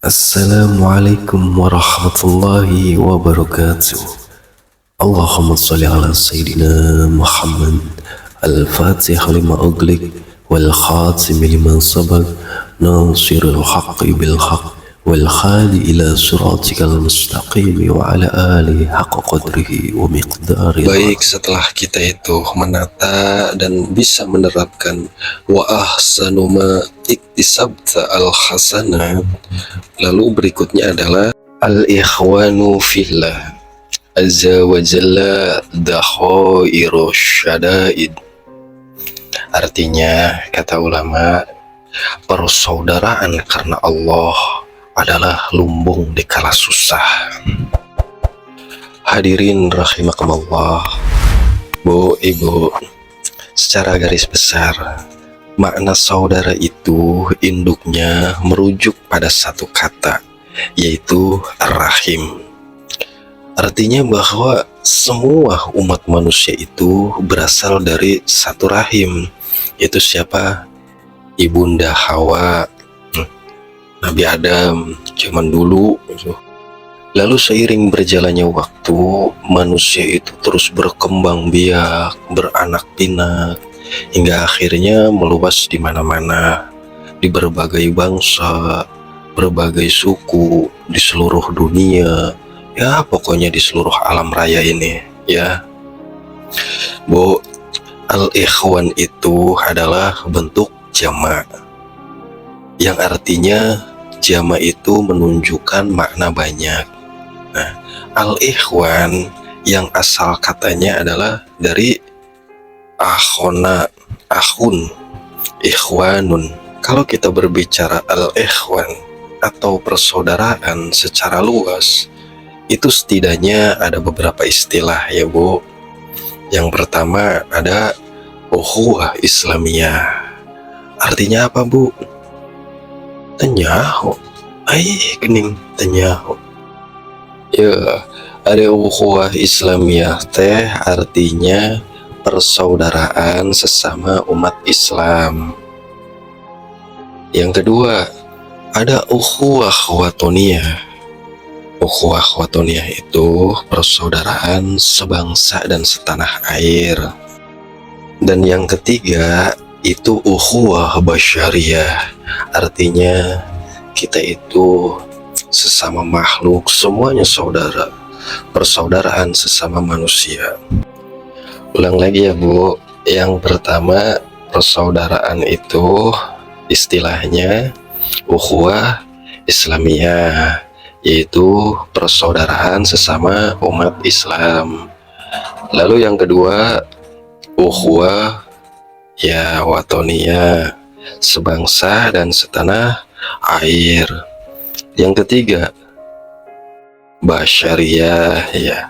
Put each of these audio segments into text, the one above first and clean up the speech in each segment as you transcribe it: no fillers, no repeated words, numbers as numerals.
Assalamualaikum warahmatullahi wabarakatuh. Allahumma salli ala Sayyidina Muhammad Al-Fatih lima ughliq wal khatim lima sabaq nasirul haqqi bil haqq wal khali ila siratikal mustaqim wa ala alihi haqqa qadrihi wa miqdari. Baik, setelah kita itu menata dan bisa menerapkan wa ahsanu ma iktisabta al hasanah, lalu berikutnya adalah al-ikhwanu fillah azza wa jalla dakhairu syada'id. Artinya, kata ulama, persaudaraan karena Allah adalah lumbung di kala susah. Hadirin rahimakumullah, Bu, Ibu, secara garis besar makna saudara itu induknya merujuk pada satu kata, yaitu rahim. Artinya bahwa semua umat manusia itu berasal dari satu rahim, yaitu siapa? Ibunda Hawa, Nabi Adam zaman dulu. Lalu seiring berjalannya waktu, manusia itu terus berkembang biak, beranak pinak, hingga akhirnya meluas di mana-mana, di berbagai bangsa, berbagai suku, di seluruh dunia, ya pokoknya di seluruh alam raya ini, ya. Bu, al-ikhwan itu adalah bentuk jama', yang artinya jama' itu menunjukkan makna banyak. Nah, al-ikhwan yang asal katanya adalah dari akhona, akhun, ikhwanun. Kalau kita berbicara al-ikhwan atau persaudaraan secara luas, itu setidaknya ada beberapa istilah, ya Bu. Yang pertama ada ukhuwah Islamiyah. Artinya apa, Bu? Tenyahu. Gening tenyahu. Ya, ada ukhuwah Islamiyah teh artinya persaudaraan sesama umat Islam. Yang kedua, ada ukhuwah watoniyah. Ukhuwah watoniyah itu persaudaraan sebangsa dan setanah air. Dan yang ketiga, itu ukhuwah basyariyah. Artinya kita itu sesama makhluk, semuanya saudara, persaudaraan sesama manusia. Ulang lagi ya Bu, yang pertama persaudaraan itu istilahnya ukhuwah Islamiyah, yaitu persaudaraan sesama umat Islam. Lalu yang kedua ukhuwah ya watoniyah, sebangsa dan setanah air. Yang ketiga basyariyah, ya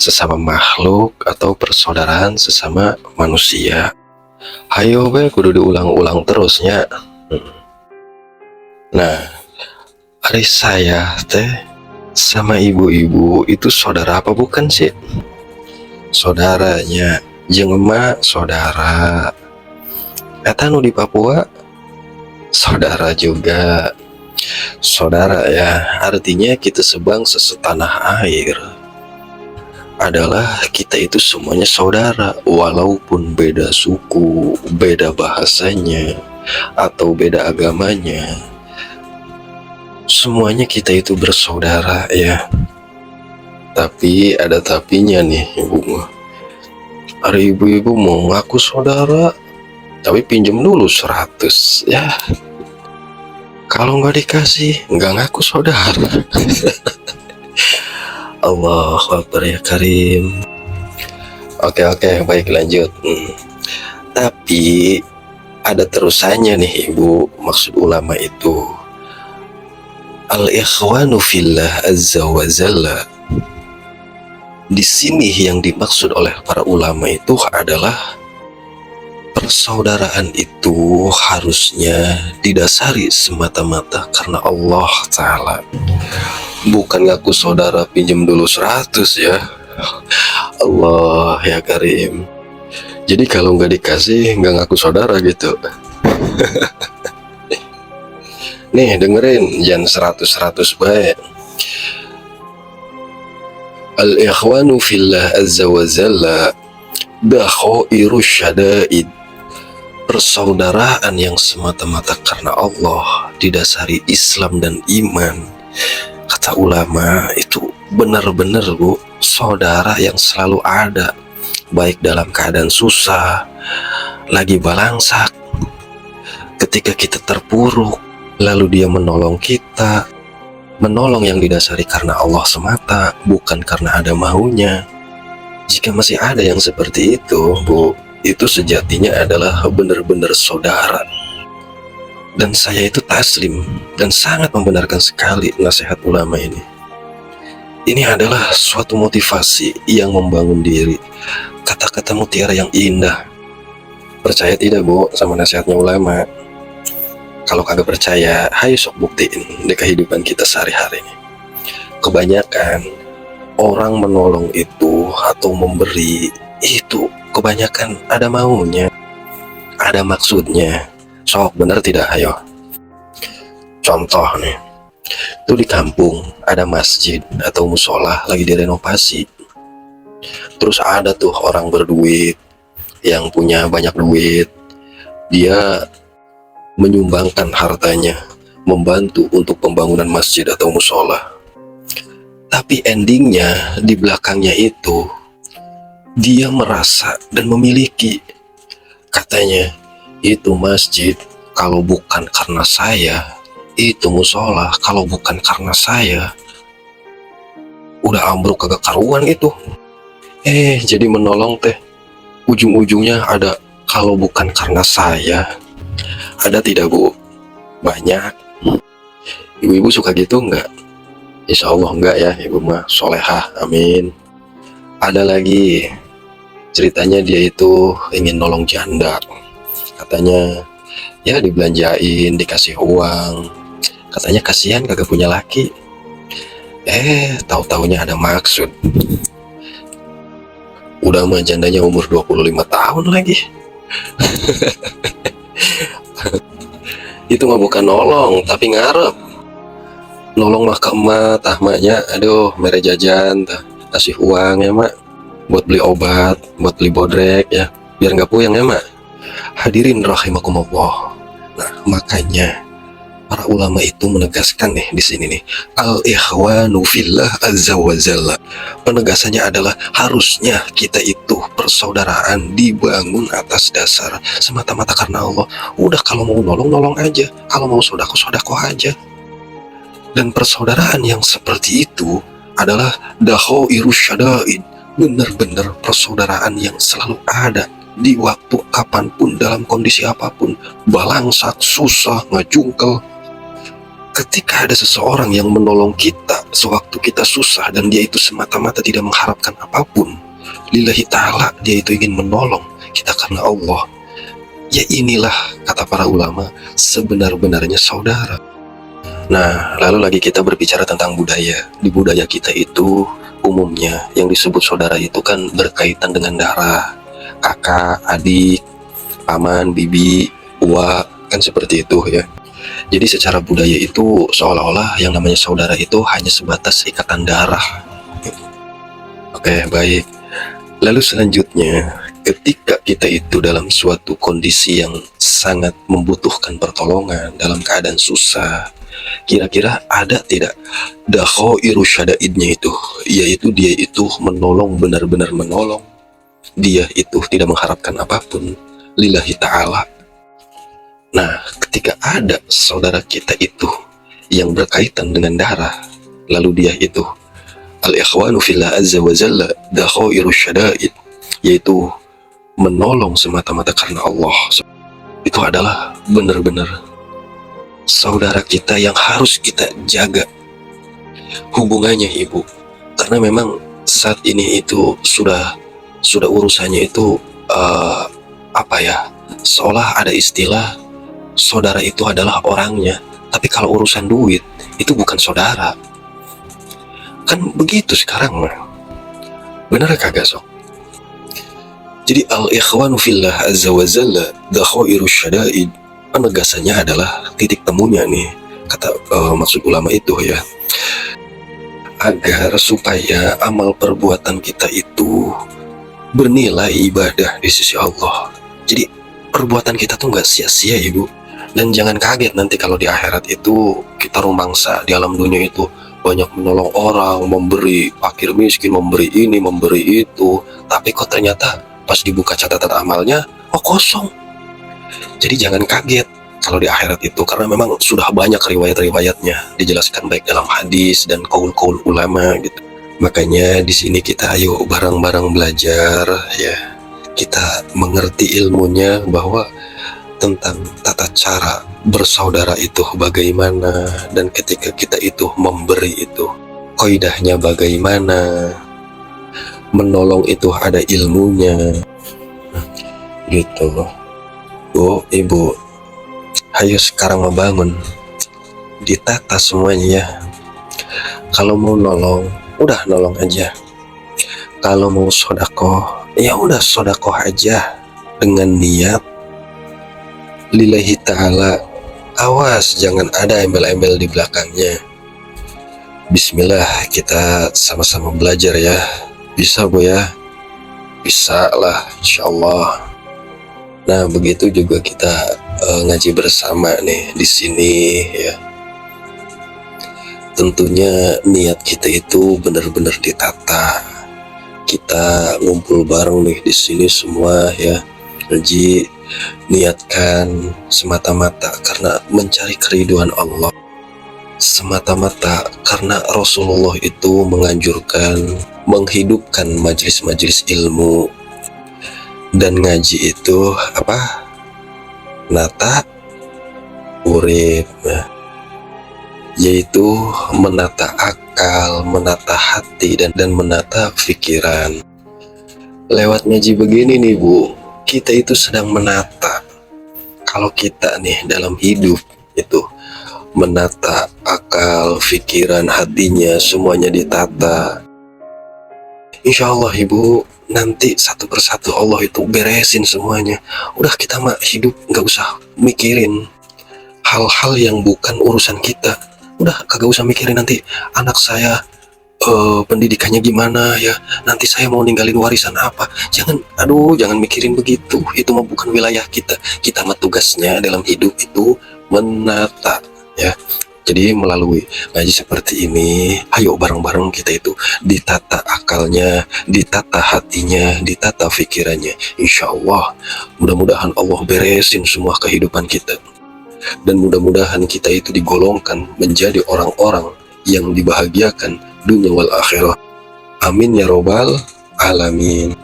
sesama makhluk atau persaudaraan sesama manusia. Hayo be kudu diulang-ulang terusnya. Nah, hari saya teh sama ibu-ibu itu saudara apa bukan sih? Saudaranya jeung emak saudara. Eta nu di Papua saudara juga. Saudara ya, artinya kita sebangsa setanah air. Adalah kita itu semuanya saudara, walaupun beda suku, beda bahasanya, atau beda agamanya. Semuanya kita itu bersaudara ya. Tapi ada tapinya nih, Ibu. Ada ibu-ibu mau ngaku saudara, tapi pinjam dulu 100 ya. Kalau nggak dikasih, nggak ngaku saudara. Allahu Akbar ya Karim. Oke, baik lanjut. Tapi ada terusannya nih Ibu. Maksud ulama itu al-ikhwanu fillah azza wa jalla. Di sini yang dimaksud oleh para ulama itu adalah persaudaraan itu harusnya didasari semata-mata karena Allah Ta'ala. Bukan ngaku saudara pinjam dulu 100 ya. Allah ya Karim. Jadi kalau nggak dikasih nggak ngaku saudara gitu. Nih dengerin, jangan 100-100 baik. Al-ikhwanu fillah azza wa jalla dakhairu syada'id. Persaudaraan yang semata-mata karena Allah, didasari Islam dan iman. Kata ulama itu benar-benar bu, saudara yang selalu ada, baik dalam keadaan susah, lagi balangsak, ketika kita terpuruk, lalu dia menolong kita. Menolong yang didasari karena Allah semata, bukan karena ada maunya. Jika masih ada yang seperti itu, bu, itu sejatinya adalah benar-benar saudara. Dan saya itu taslim dan sangat membenarkan sekali nasihat ulama ini. Ini adalah suatu motivasi yang membangun diri. Kata-kata mutiara yang indah. Percaya tidak bu sama nasihatnya ulama? Kalau kagak percaya, hayo sok buktiin di kehidupan kita sehari-hari. Kebanyakan orang menolong itu atau memberi itu kebanyakan ada maunya, ada maksudnya. Sok bener tidak? Ayo. Contoh nih, itu di kampung ada masjid atau musola lagi direnovasi. Terus ada tuh orang berduit yang punya banyak duit, dia menyumbangkan hartanya, membantu untuk pembangunan masjid atau musola. Tapi endingnya di belakangnya itu, dia merasa dan memiliki. Katanya, itu masjid kalau bukan karena saya, itu musola kalau bukan karena saya, udah ambruk kagak karuan itu. Jadi menolong teh, ujung-ujungnya ada kalau bukan karena saya. Ada tidak bu? Banyak. Ibu-ibu suka gitu enggak? Insya Allah enggak ya, ibu mah solehah, amin. Ada lagi, ceritanya dia itu ingin nolong janda. Katanya, ya dibelanjain, dikasih uang. Katanya kasihan kagak punya laki. Tahu-taunya ada maksud. Udah mah jandanya umur 25 tahun lagi. Itu mah bukan nolong, tapi ngarep. Nolong mah ke emak, tah maknya, aduh, mere jajan, tah, kasih uang ya mak, buat beli obat, buat beli bodrek ya, biar nggak puyeng ya mak. Hadirin rahimakumullah. Nah, makanya para ulama itu menegaskan nih di sini nih, al-ikhwanu fillah azza wa jalla. Penegasannya adalah harusnya kita itu persaudaraan dibangun atas dasar semata-mata karena Allah. Udah kalau mau nolong aja, kalau mau sodako aja. Dan persaudaraan yang seperti itu adalah dakhairu syada'id, benar-benar persaudaraan yang selalu ada di waktu kapanpun, dalam kondisi apapun, balangsak, susah, ngajungkel. Ketika ada seseorang yang menolong kita sewaktu kita susah dan dia itu semata-mata tidak mengharapkan apapun, lillahi ta'ala, dia itu ingin menolong kita karena Allah, ya inilah kata para ulama sebenar-benarnya saudara. Nah, lalu lagi kita berbicara tentang budaya. Di budaya kita itu umumnya yang disebut saudara itu kan berkaitan dengan darah, kakak, adik, paman, bibi, uwa, kan seperti itu ya. Jadi secara budaya itu seolah-olah yang namanya saudara itu hanya sebatas ikatan darah. Oke, baik. Lalu selanjutnya, ketika kita itu dalam suatu kondisi yang sangat membutuhkan pertolongan, dalam keadaan susah, kira-kira ada tidak dakhairu syada'idnya itu, yaitu dia itu menolong, benar-benar menolong. Dia itu tidak mengharapkan apapun, lillahi ta'ala. Nah, ketika ada saudara kita itu yang berkaitan dengan darah, lalu dia itu al-ikhwanu fillah azza wa jalla dakhairu syada'id, yaitu menolong semata-mata karena Allah, itu adalah benar-benar saudara kita yang harus kita jaga hubungannya ibu. Karena memang saat ini itu sudah urusannya itu seolah ada istilah saudara itu adalah orangnya, tapi kalau urusan duit itu bukan saudara. Kan begitu sekarang mah. Benar kagak sok? Jadi al-ikhwanu fillah azza wa jalla dakhairu syada'id, penegasannya adalah titik temunya nih. kata maksud ulama itu ya, agar supaya amal perbuatan kita itu bernilai ibadah di sisi Allah. Jadi perbuatan kita tuh nggak sia-sia ibu. Dan jangan kaget nanti kalau di akhirat itu kita rumangsa di alam dunia itu banyak menolong orang, memberi fakir miskin, memberi ini, memberi itu. Tapi kok ternyata pas dibuka catatan amalnya, oh kosong. Jadi jangan kaget kalau di akhirat itu, karena memang sudah banyak riwayat-riwayatnya dijelaskan baik dalam hadis dan kaul-kaul ulama gitu. Makanya di sini kita ayo bareng-bareng belajar ya. Kita mengerti ilmunya bahwa tentang tata cara bersaudara itu bagaimana, dan ketika kita itu memberi itu kaidahnya bagaimana, menolong itu ada ilmunya gitu. Bu, ibu, ayo sekarang membangun, ditata semuanya ya. Kalau mau nolong, udah nolong aja. Kalau mau sodakoh, ya udah sodakoh aja dengan niat lillahi ta'ala. Awas jangan ada embel-embel di belakangnya. Bismillah, kita sama-sama belajar ya. Bisa bu ya? Bisa lah insyaallah. Nah begitu juga kita ngaji bersama nih di sini ya. Tentunya niat kita itu benar-benar ditata. Kita ngumpul bareng nih di sini semua ya. Ngaji niatkan semata-mata karena mencari keriduan Allah, semata-mata karena Rasulullah itu menganjurkan menghidupkan majelis-majelis ilmu. Dan ngaji itu apa? Nata urip, yaitu menata akal, menata hati, dan menata pikiran. Lewat ngaji begini nih bu, kita itu sedang menata. Kalau kita nih dalam hidup itu menata akal, pikiran, hatinya, semuanya ditata, insya Allah ibu, nanti satu persatu Allah itu beresin semuanya. Udah kita mah hidup nggak usah mikirin hal-hal yang bukan urusan kita. Udah kagak usah mikirin nanti anak saya pendidikannya gimana ya, nanti saya mau ninggalin warisan apa. Jangan mikirin begitu, itu mah bukan wilayah kita. Kita mah tugasnya dalam hidup itu menata ya. Jadi melalui ngaji seperti ini, ayo bareng-bareng kita itu ditata akalnya, ditata hatinya, ditata pikirannya. Insya Allah, mudah-mudahan Allah beresin semua kehidupan kita, dan mudah-mudahan kita itu digolongkan menjadi orang-orang yang dibahagiakan dunia wal akhirah. Amin ya robbal alamin.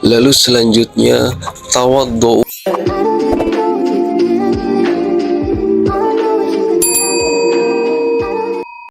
Lalu selanjutnya tawaddu.